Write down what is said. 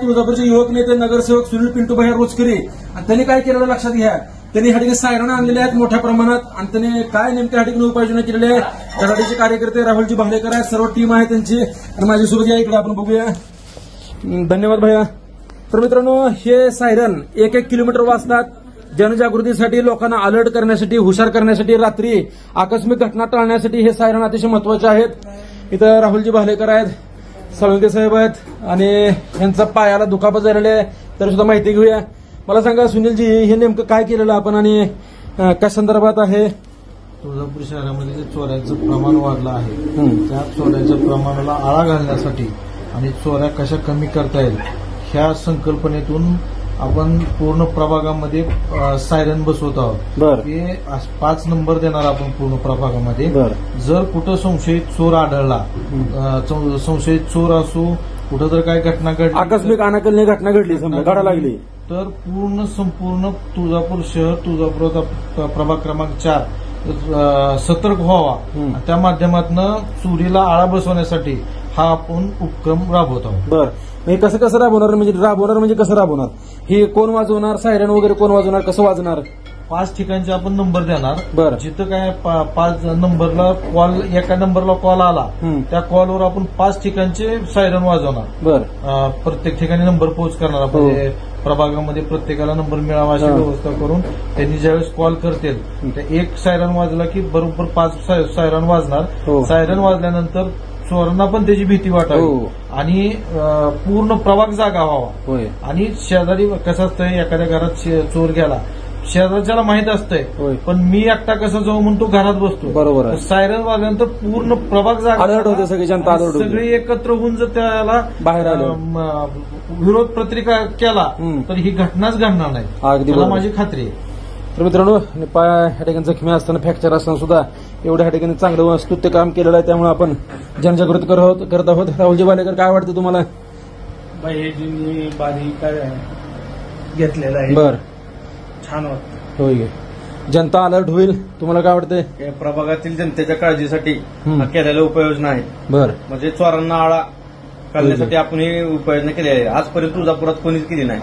तुळजापूरचे युवक नेते नगरसेवक सुनील पिंटूभाई रोचकरी आणि त्यांनी काय केलेलं लक्षात घ्या. त्यांनी ह्या ठिकाणी सायरन आणलेले आहेत मोठ्या प्रमाणात आणि त्यांनी काय नेमक्या ह्या ठिकाणी उपाययोजना केलेल्या आहेत. धडाडीचे कार्यकर्ते राहुलजी भालेकर आहेत, सर्व टीम आहे त्यांची आणि माझ्यासोबत या इकडे आपण बघूया. धन्यवाद भैया. तर मित्रांनो, हे सायरन 1-1 किलोमीटर वाजतात. जनजागृतीसाठी, लोकांना अलर्ट करण्यासाठी, हुशार करण्यासाठी, रात्री आकस्मिक घटना टाळण्यासाठी हे सायरन अतिशय महत्वाचे आहेत. इथं राहुलजी भालेकर आहेत, साळुंके साहेब आहेत आणि यांचा पायाला दुखापत झालेली आहे, तरी सुद्धा माहिती घेऊया. मला सांगा सुनीलजी, हे नेमकं काय केलेलं आपण आणि काय संदर्भात आहे? तुळजापूर शहरामध्ये जे चोऱ्यांचं प्रमाण वाढलं आहे, त्या चोऱ्यांच्या प्रमाणाला आळा घालण्यासाठी आणि चोऱ्या कशा कमी करता येईल ह्या संकल्पनेतून आपण पूर्ण प्रभागामध्ये सायरन बसवत आहोत. ते 5 नंबर देणार आपण पूर्ण प्रभागामध्ये. जर कुठं संशयित चोर आढळला, संशयित चोर असो, कुठं जर काही घटना घडली, आकस्मिक अनाकलनीय घटना घडली, घडा लागली, तर संपूर्ण तुळजापूर शहर, तुळजापूर प्रभाग क्रमांक 4 सतर्क व्हावा. त्या माध्यमातून चोरीला आळा बसवण्यासाठी हा आपण उपक्रम राबवत आहोत. बरं, हे कसं राबवणार म्हणजे कसं राबवणार? हे कोण वाजवणार? सायरन वगैरे कोण वाजवणार? कसं वाजणार? 5 ठिकाणचे आपण नंबर देणार. बरं. जिथं काय 5 नंबरला कॉल, एका नंबरला कॉल आला, त्या कॉलवर आपण 5 ठिकाणचे सायरन वाजवणार. बरं. प्रत्येक ठिकाणी नंबर पोहोच करणार. म्हणजे प्रभागामध्ये प्रत्येकाला नंबर मिळावा अशी व्यवस्था करून त्यांनी ज्यावेळेस कॉल करतील, तर एक सायरन वाजला की बरोबर 5 सायरन वाजणार. सायरन वाजल्यानंतर चोरांना पण त्याची भीती वाटावी आणि पूर्ण प्रभाग जागा व्हावा. आणि शेजारी कसं असतंय, एखाद्या घरात चोर गेला, शेजारच्याला माहित असतंय, पण मी एकटा कसं जाऊ म्हणून तो घरात बसतो. बरोबर. सायरन वाजल्यानंतर पूर्ण प्रभाग जागा अलर्ट होते, सगळी जनता अलर्ट होते. सगळी एकत्र होऊन जर त्याला बाहेर विरोध पत्रिका केला तर ही घटनाच घडणार नाही, मला माझी खात्री आहे. तर मित्रांनो, पाय ह्या ठिकाणी जखमी असताना, फ्रॅक्चर असताना सुद्धा एवढ्या ह्या ठिकाणी चांगलं स्तुत्य काम केलेलं आहे. त्यामुळे आपण जनजागृती करत आहोत. राहुलजी भालेकर, काय वाटतं तुम्हाला? हे जे मी बारीक घेतलेलं आहे, बर, छान वाटतं. होय, जनता अलर्ट होईल. तुम्हाला काय वाटतंय? प्रभागातील जनतेच्या काळजीसाठी केलेल्या उपाययोजना आहेत. बर, म्हणजे चोरांना आळा घालण्यासाठी आपण ही उपाययोजना केली आहे. आजपर्यंत तुळजापुरात कोणीच केली नाही.